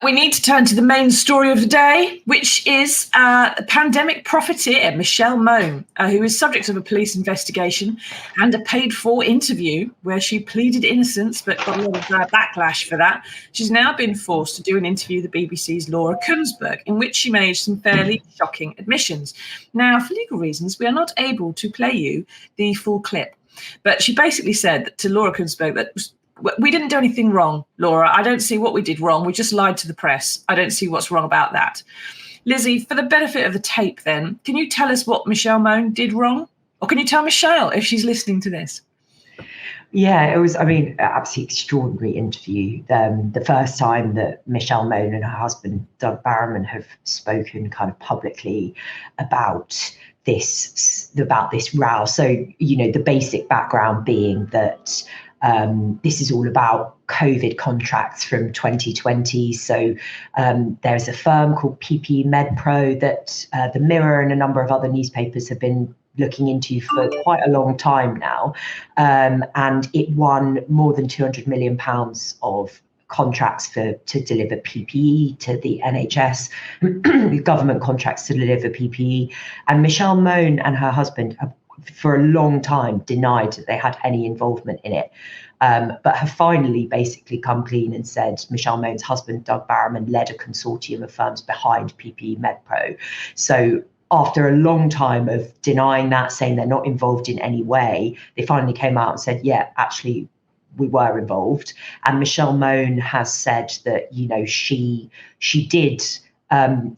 We need to turn to the main story of the day, which is pandemic profiteer Michelle Mone, who is subject of a police investigation and a paid-for interview where she pleaded innocence but got a lot of backlash for that. She's now been forced to do an interview with the BBC's Laura Kuenssberg, in which she made some fairly shocking admissions. Now, for legal reasons, we are not able to play you the full clip, but she basically said to Laura Kuenssberg that we didn't do anything wrong, Laura. I don't see what we did wrong. We just lied to the press. I don't see what's wrong about that. Lizzie, for the benefit of the tape then, can you tell us what Michelle Mone did wrong? Or can you tell Michelle if she's listening to this? Yeah, it was, an absolutely extraordinary interview. The first time that Michelle Mone and her husband, Doug Barrowman, have spoken kind of publicly about this row. So, the basic background being that this is all about COVID contracts from 2020. So there's a firm called PPE Medpro that the Mirror and a number of other newspapers have been looking into for quite a long time now. And it won more than £200 million of contracts to deliver PPE to the NHS, government contracts to deliver PPE. And Michelle Mone and her husband have for a long time denied that they had any involvement in it, but have finally basically come clean and said Michelle Mone's husband, Doug Barrowman, led a consortium of firms behind PPE Medpro. So after a long time of denying that, saying they're not involved in any way, they finally came out and said, yeah, actually, we were involved. And Michelle Mone has said that, she did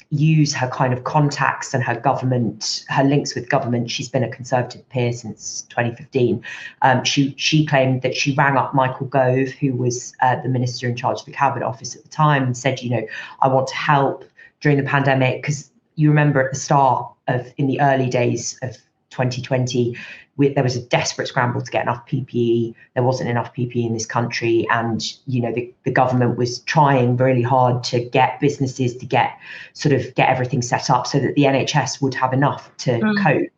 use her kind of contacts and her links with government. She's been a Conservative peer since 2015. She claimed that she rang up Michael Gove, who was the minister in charge of the Cabinet Office at the time, and said, I want to help during the pandemic, because you remember at the start in the early days of 2020, there was a desperate scramble to get enough PPE. There wasn't enough PPE in this country. And, the government was trying really hard to get businesses to get everything set up so that the NHS would have enough to cope.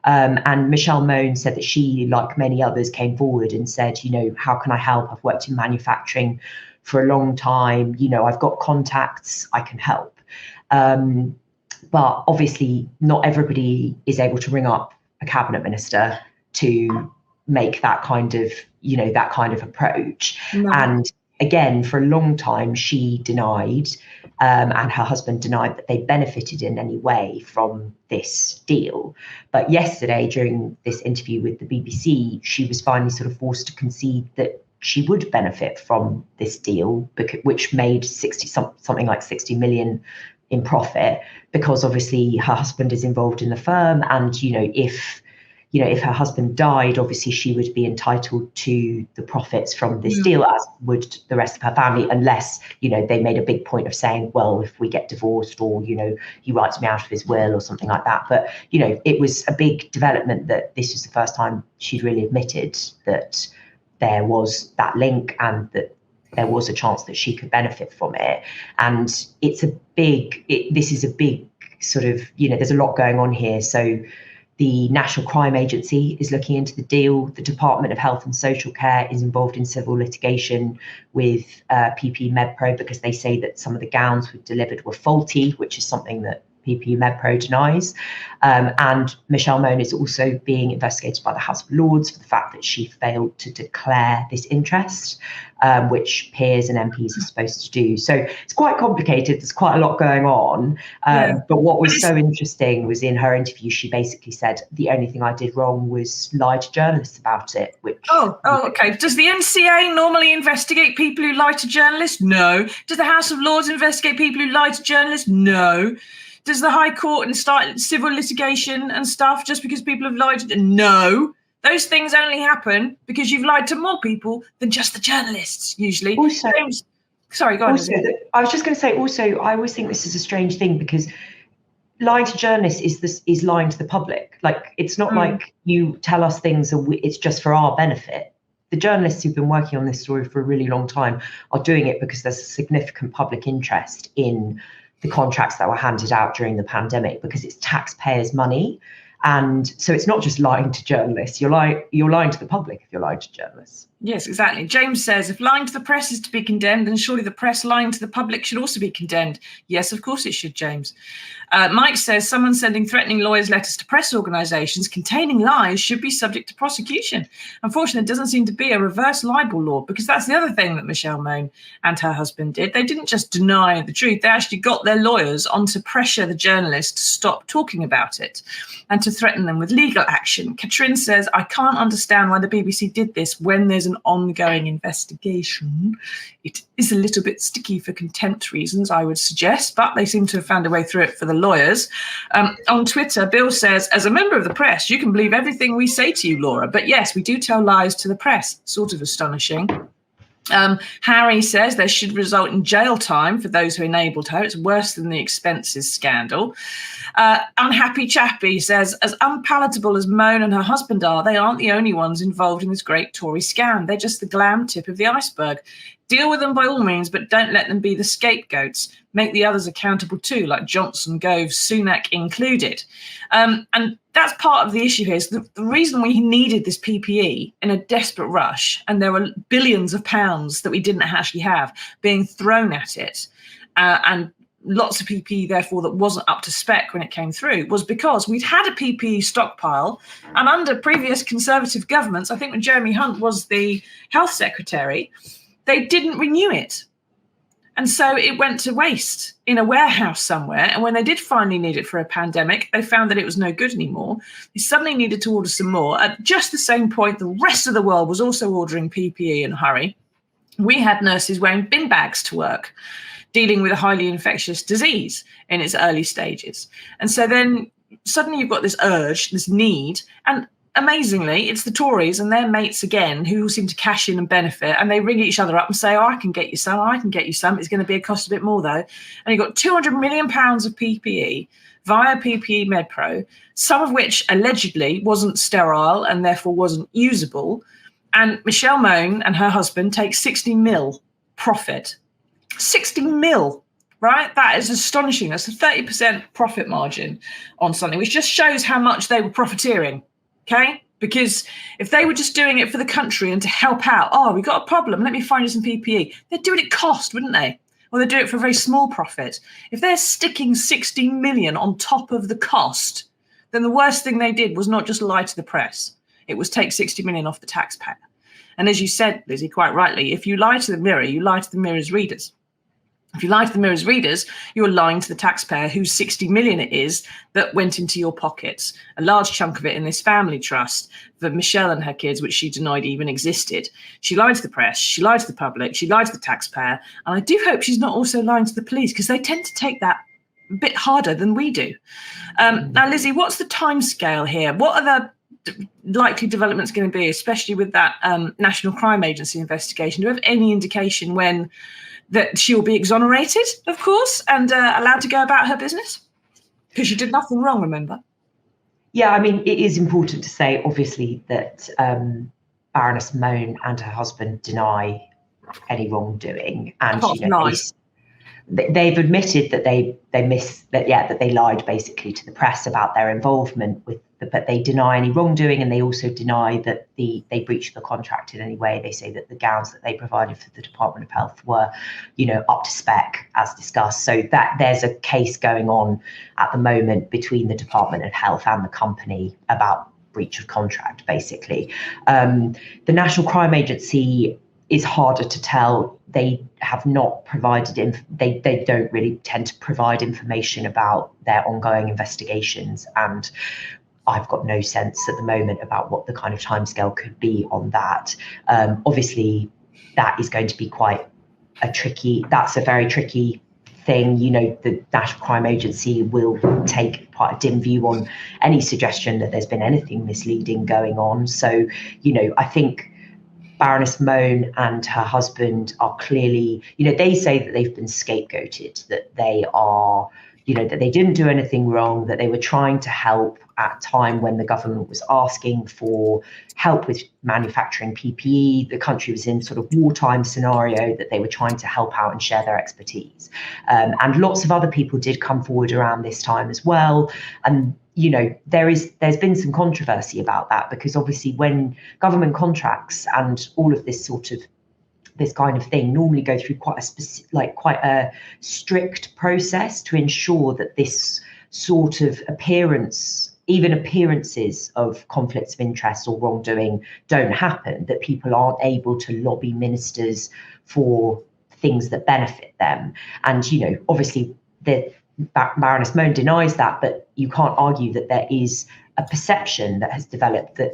And Michelle Mone said that she, like many others, came forward and said, how can I help? I've worked in manufacturing for a long time. I've got contacts, I can help. But obviously not everybody is able to ring up a cabinet minister to make that kind of approach. No. And again, for a long time, she denied, and her husband denied that they benefited in any way from this deal. But yesterday, during this interview with the BBC, she was finally sort of forced to concede that she would benefit from this deal, which made something like 60 million in profit, because obviously her husband is involved in the firm, and if her husband died, obviously she would be entitled to the profits from this deal, as would the rest of her family, unless they made a big point of saying, well, if we get divorced, or he writes me out of his will or something like that. But it was a big development that this was the first time she'd really admitted that there was that link and that there was a chance that she could benefit from it. And this is a big sort of, there's a lot going on here. So the National Crime Agency is looking into the deal. The Department of Health and Social Care is involved in civil litigation with PPE Medpro, because they say that some of the gowns we've delivered were faulty, which is something that PPE Medpro denies. And Michelle Mone is also being investigated by the House of Lords for the fact that she failed to declare this interest, which peers and MPs are supposed to do. So it's quite complicated. There's quite a lot going on. But what was so interesting was in her interview, she basically said, the only thing I did wrong was lie to journalists about it. Okay. Does the NCA normally investigate people who lie to journalists? No. Does the House of Lords investigate people who lie to journalists? No. Does the High Court and start civil litigation and stuff just because people have lied? No. Those things only happen because you've lied to more people than just the journalists, usually. Also, sorry, go on. I was just going to say, also, I always think this is a strange thing, because lying to journalists is lying to the public. Like, it's not like you tell us things and it's just for our benefit. The journalists who've been working on this story for a really long time are doing it because there's a significant public interest in the contracts that were handed out during the pandemic, because it's taxpayers' money. And so it's not just lying to journalists, you're lying to the public if you're lying to journalists. Yes, exactly. James says, if lying to the press is to be condemned, then surely the press lying to the public should also be condemned. Yes, of course it should, James. Mike says, someone sending threatening lawyers' letters to press organisations containing lies should be subject to prosecution. Unfortunately, there doesn't seem to be a reverse libel law, because that's the other thing that Michelle Mone and her husband did. They didn't just deny the truth. They actually got their lawyers on to pressure the journalists to stop talking about it and to threaten them with legal action. Katrin says, I can't understand why the BBC did this when there's an ongoing investigation. It is a little bit sticky for contempt reasons, I would suggest, but they seem to have found a way through it for the lawyers. On Twitter, Bill says, as a member of the press, you can believe everything we say to you, Laura. But yes, we do tell lies to the press. Sort of astonishing. Harry says there should result in jail time for those who enabled her. It's worse than the expenses scandal. Unhappy Chappie says, as unpalatable as Mone and her husband are, they aren't the only ones involved in this great Tory scam. They're just the glam tip of the iceberg. Deal with them by all means, but don't let them be the scapegoats. Make the others accountable too, like Johnson, Gove, Sunak included. And that's part of the issue here. Is the reason we needed this PPE in a desperate rush, and there were billions of pounds that we didn't actually have being thrown at it, and lots of PPE, therefore, that wasn't up to spec when it came through, was because we'd had a PPE stockpile. And under previous Conservative governments, I think when Jeremy Hunt was the health secretary, they didn't renew it. And so it went to waste in a warehouse somewhere. And when they did finally need it for a pandemic, they found that it was no good anymore. They suddenly needed to order some more. At just the same point, the rest of the world was also ordering PPE in a hurry. We had nurses wearing bin bags to work, dealing with a highly infectious disease in its early stages. And so then suddenly you've got this urge, this need, and amazingly, it's the Tories and their mates again who seem to cash in and benefit, and they ring each other up and say, oh, I can get you some, I can get you some. It's going to be a cost a bit more, though. And you've got £200 million of PPE via PPE Medpro, some of which allegedly wasn't sterile and therefore wasn't usable. And Michelle Mone and her husband take 60 mil profit. 60 mil. Right? That is astonishing. That's a 30% profit margin on something, which just shows how much they were profiteering. Okay, because if they were just doing it for the country and to help out, oh, we got a problem, let me find you some PPE, they'd do it at cost, wouldn't they? Or they'd do it for a very small profit. If they're sticking 60 million on top of the cost, then the worst thing they did was not just lie to the press. It was take 60 million off the taxpayer. And as you said, Lizzie, quite rightly, if you lie to the Mirror, you lie to the Mirror's readers. If you lie to the Mirror's readers, you're lying to the taxpayer whose 60 million it is that went into your pockets. A large chunk of it in this family trust for Michelle and her kids, which she denied even existed. She lied to the press, she lied to the public, she lied to the taxpayer. And I do hope she's not also lying to the police, because they tend to take that a bit harder than we do. Now, Lizzie, what's the timescale here? What are the likely developments going to be, especially with that National Crime Agency investigation? Do you have any indication when that she will be exonerated, of course, and allowed to go about her business? Because she did nothing wrong, remember? Yeah, I mean, it is important to say, obviously, that Baroness Mone and her husband deny any wrongdoing, and they've admitted that that they lied basically to the press about their involvement with but they deny any wrongdoing, and they also deny that they breached the contract in any way. They say that the gowns that they provided for the Department of Health were, up to spec, as discussed. So that there's a case going on at the moment between the Department of Health and the company about breach of contract, basically. The National Crime Agency is harder to tell. They have not provided, they don't really tend to provide information about their ongoing investigations, and I've got no sense at the moment about what the kind of timescale could be on that. Obviously, that is going to be that's a very tricky thing. The National Crime Agency will take quite a dim view on any suggestion that there's been anything misleading going on. So, I think Baroness Mone and her husband are clearly, they say that they've been scapegoated, that they are that they didn't do anything wrong, that they were trying to help at a time when the government was asking for help with manufacturing PPE. The country was in sort of wartime scenario, that they were trying to help out and share their expertise. And lots of other people did come forward around this time as well. And there's been some controversy about that, because obviously when government contracts and all of this kind of thing normally go through quite a strict process to ensure that this sort of appearances of conflicts of interest or wrongdoing don't happen, that people aren't able to lobby ministers for things that benefit them. And obviously the Baroness Mone denies that, but you can't argue that there is a perception that has developed that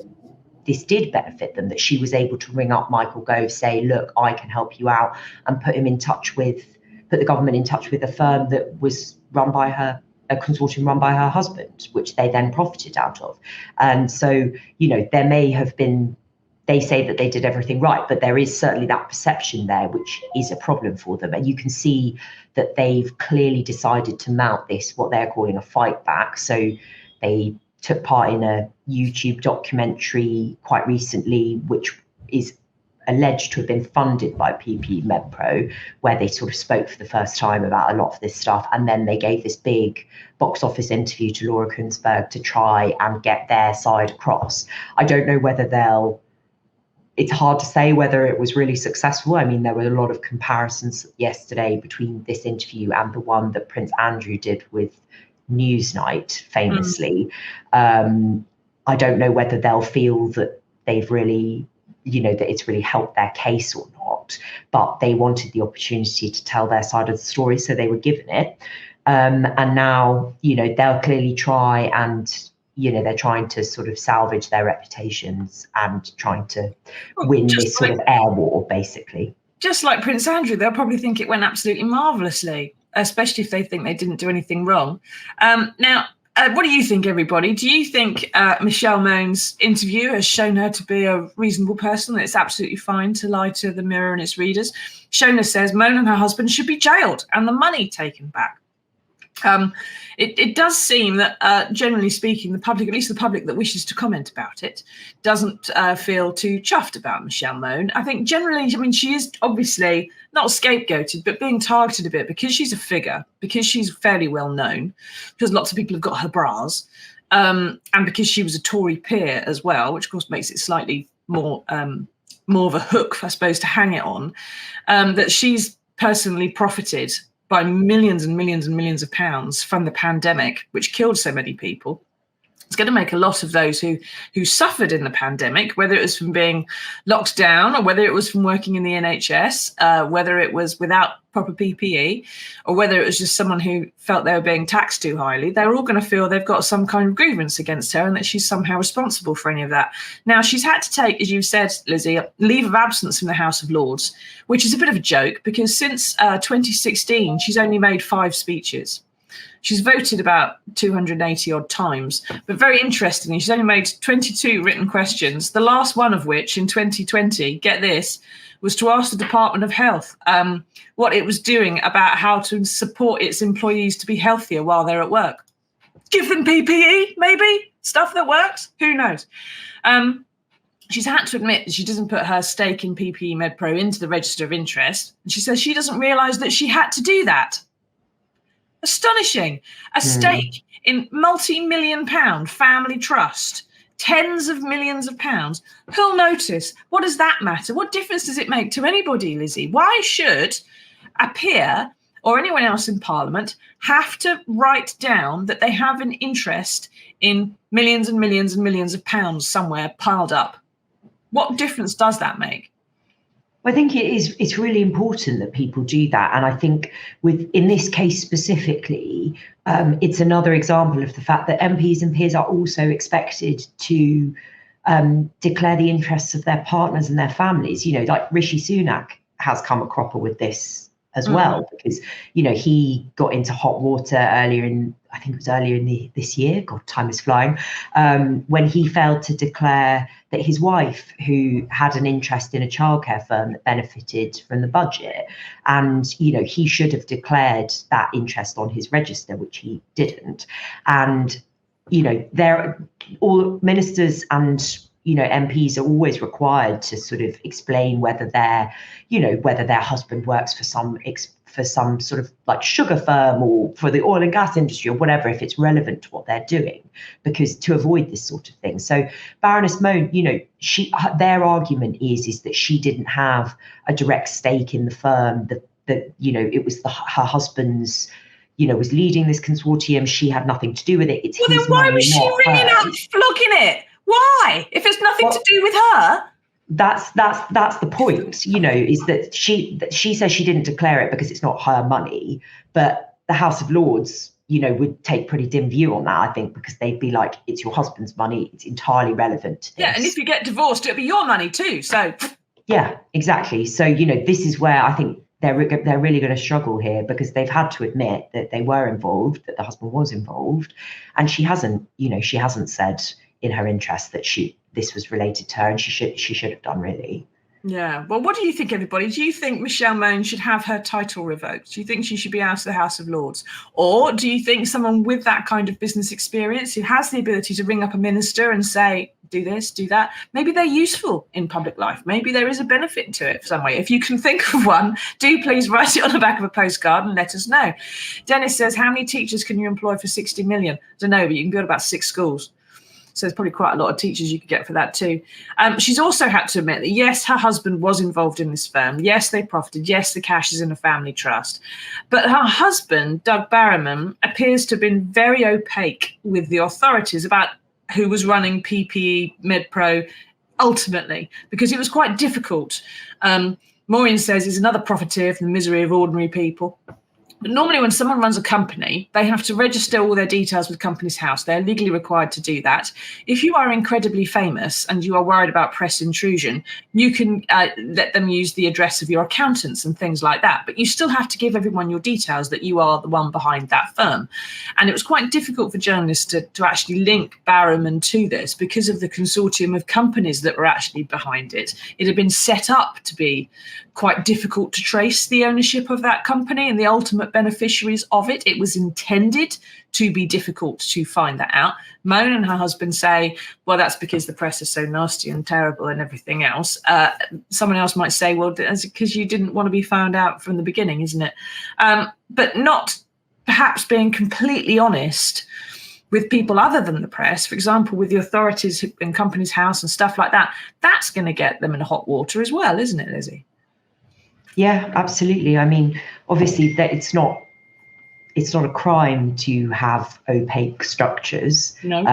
this did benefit them, that she was able to ring up Michael Gove, say, look, I can help you out, and put the government in touch with a firm that was run by her, a consortium run by her husband, which they then profited out of. And so, there may have been, they say that they did everything right, but there is certainly that perception there, which is a problem for them. And you can see that they've clearly decided to mount this, what they're calling a fight back. So they took part in a YouTube documentary quite recently, which is alleged to have been funded by PPE Medpro, where they sort of spoke for the first time about a lot of this stuff. And then they gave this big box office interview to Laura Kuenssberg to try and get their side across. I don't know whether it's hard to say whether it was really successful. I mean, there were a lot of comparisons yesterday between this interview and the one that Prince Andrew did with Newsnight, famously. I don't know whether they'll feel that they've really, that it's really helped their case or not, but they wanted the opportunity to tell their side of the story, so they were given it. And now, they'll clearly try and, they're trying to sort of salvage their reputations and trying to win this sort of air war, basically. Just like Prince Andrew, they'll probably think it went absolutely marvellously, especially if they think they didn't do anything wrong. Now, what do you think, everybody? Do you think Michelle Mone's interview has shown her to be a reasonable person, that it's absolutely fine to lie to the Mirror and its readers? Shona says Mone and her husband should be jailed and the money taken back. It does seem that, generally speaking, the public, at least the public that wishes to comment about it, doesn't feel too chuffed about Michelle Mone. I think generally, she is obviously not scapegoated, but being targeted a bit because she's a figure, because she's fairly well known, because lots of people have got her bras, and because she was a Tory peer as well, which of course makes it slightly more of a hook, I suppose, to hang it on, that she's personally profited by millions and millions and millions of pounds from the pandemic, which killed so many people. It's going to make a lot of those who suffered in the pandemic, whether it was from being locked down or whether it was from working in the NHS, whether it was without proper PPE, or whether it was just someone who felt they were being taxed too highly, they're all going to feel they've got some kind of grievance against her and that she's somehow responsible for any of that. Now, she's had to take, as you said, Lizzie, leave of absence from the House of Lords, which is a bit of a joke because since 2016, she's only made 5 speeches. She's voted about 280 odd times, but very interestingly, she's only made 22 written questions, the last one of which in 2020, get this, was to ask the Department of Health what it was doing about how to support its employees to be healthier while they're at work. Give them PPE, maybe? Stuff that works? Who knows? She's had to admit that she doesn't put her stake in PPE Medpro into the register of interest. And she says she doesn't realise that she had to do that. Astonishing. A stake in multi-million pound family trust, tens of millions of pounds. Who'll notice? What does that matter? What difference does it make to anybody, Lizzie? Why should a peer or anyone else in Parliament have to write down that they have an interest in millions and millions and millions of pounds somewhere piled up? What difference does that make? I think it's really important that people do that. And I think in this case specifically, it's another example of the fact that MPs and peers are also expected to declare the interests of their partners and their families. Like Rishi Sunak has come a cropper with this as well, because, you know, he got into hot water I think it was earlier in this year, God, time is flying, when he failed to declare that his wife, who had an interest in a childcare firm that benefited from the budget, and, you know, he should have declared that interest on his register, which he didn't. And, you know, all ministers and, you know, MPs are always required to sort of explain whether their husband works for some sort of like sugar firm or for the oil and gas industry or whatever, if it's relevant to what they're doing, because to avoid this sort of thing. So Baroness Mone, you know, their argument is that she didn't have a direct stake in the firm, that you know, it was her husband's, you know, was leading this consortium. She had nothing to do with it. It's well, his then why money, was she ringing up, flogging it? Why? If it's nothing to do with her. That's the point, you know, is that she says she didn't declare it because it's not her money, but the House of Lords, you know, would take pretty dim view on that, I think, because they'd be like, it's your husband's money, it's entirely relevant to this. Yeah, and if you get divorced, it'll be your money too. So yeah, exactly. So, you know, this is where I think they're really going to struggle here, because they've had to admit that they were involved, that the husband was involved, and she hasn't said in her interest that this was related to her, and she should have done, really. Yeah. Well, what do you think, everybody? Do you think Michelle Mone should have her title revoked? Do you think she should be out of the House of Lords? Or do you think someone with that kind of business experience, who has the ability to ring up a minister and say, do this, do that, maybe they're useful in public life? Maybe there is a benefit to it some way. If you can think of one, do please write it on the back of a postcard and let us know. Dennis says, how many teachers can you employ for 60 million? I don't know, but you can build about 6 schools. So there's probably quite a lot of teachers you could get for that too. She's also had to admit that, yes, her husband was involved in this firm. Yes, they profited. Yes, the cash is in a family trust. But her husband, Doug Barrowman, appears to have been very opaque with the authorities about who was running PPE, Medpro, ultimately, because it was quite difficult. Maureen says he's another profiteer from the misery of ordinary people. But normally when someone runs a company, they have to register all their details with Companies House. They're legally required to do that. If you are incredibly famous and you are worried about press intrusion, you can let them use the address of your accountants and things like that. But you still have to give everyone your details that you are the one behind that firm. And it was quite difficult for journalists to actually link Barrowman to this because of the consortium of companies that were actually behind it. It had been set up to be quite difficult to trace the ownership of that company and the ultimate beneficiaries of it. It was intended to be difficult to find that out. Mone and her husband say, well, that's because the press is so nasty and terrible and everything else. Someone else might say, well, that's because you didn't want to be found out from the beginning, isn't it? But not perhaps being completely honest with people other than the press, for example, with the authorities and Companies House and stuff like that. That's going to get them in hot water as well, isn't it, Lizzie? Yeah, absolutely. I mean, obviously, that it's not a crime to have opaque structures. No.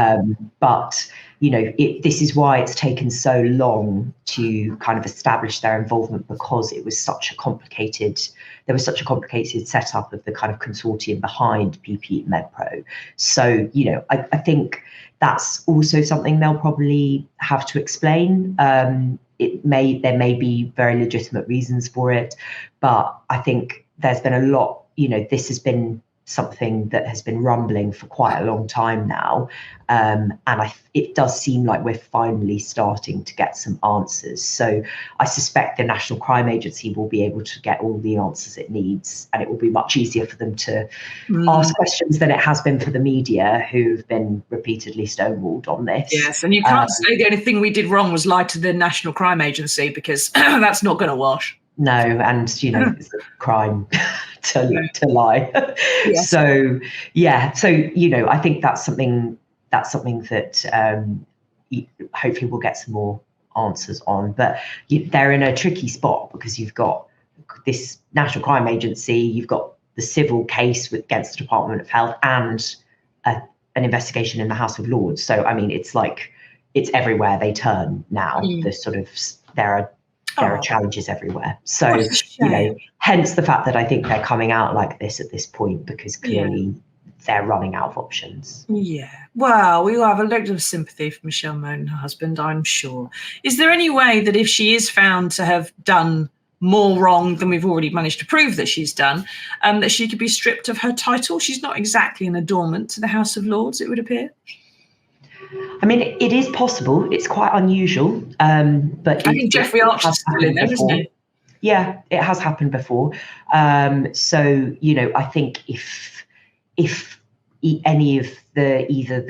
But, you know, this is why it's taken so long to kind of establish their involvement, because there was such a complicated setup of the kind of consortium behind PPE Medpro. So, you know, I think that's also something they'll probably have to explain. There may be very legitimate reasons for it, but I think there's been a lot, you know, this has been something that has been rumbling for quite a long time now. And it does seem like we're finally starting to get some answers. So I suspect the National Crime Agency will be able to get all the answers it needs, and it will be much easier for them to ask questions than it has been for the media, who've been repeatedly stonewalled on this. Yes, and you can't say the only thing we did wrong was lie to the National Crime Agency, because that's not going to wash. No, and, you know, it's a crime to lie. Yes. So, yeah. So, you know, I think that's something that hopefully we'll get some more answers on. But they're in a tricky spot, because you've got this National Crime Agency, you've got the civil case against the Department of Health, and an investigation in the House of Lords. So, I mean, it's like it's everywhere they turn now. There are challenges everywhere. So, you know, hence the fact that I think they're coming out like this at this point, because clearly they're running out of options. Yeah. Well, we will have a lot of sympathy for Michelle Mone and her husband, I'm sure. Is there any way that if she is found to have done more wrong than we've already managed to prove that she's done, that she could be stripped of her title. She's not exactly an adornment to the House of Lords, it would appear. I mean, it is possible. It's quite unusual, but I think Jeffrey Archer's still in there, isn't he? Yeah, it has happened before. So, you know, I think if any of either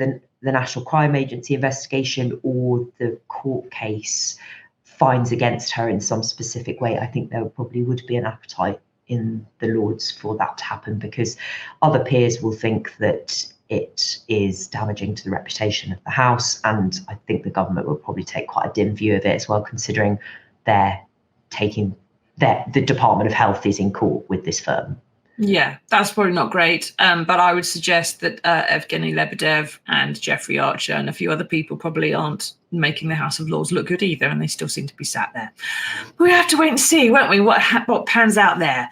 the National Crime Agency investigation or the court case finds against her in some specific way, I think there probably would be an appetite in the Lords for that to happen, because other peers will think that it is damaging to the reputation of the House, and I think the government will probably take quite a dim view of it as well, considering the Department of Health is in court with this firm. Yeah, that's probably not great. But I would suggest that Evgeny Lebedev and Jeffrey Archer and a few other people probably aren't making the House of Lords look good either, and they still seem to be sat there. We have to wait and see, won't we, what pans out there.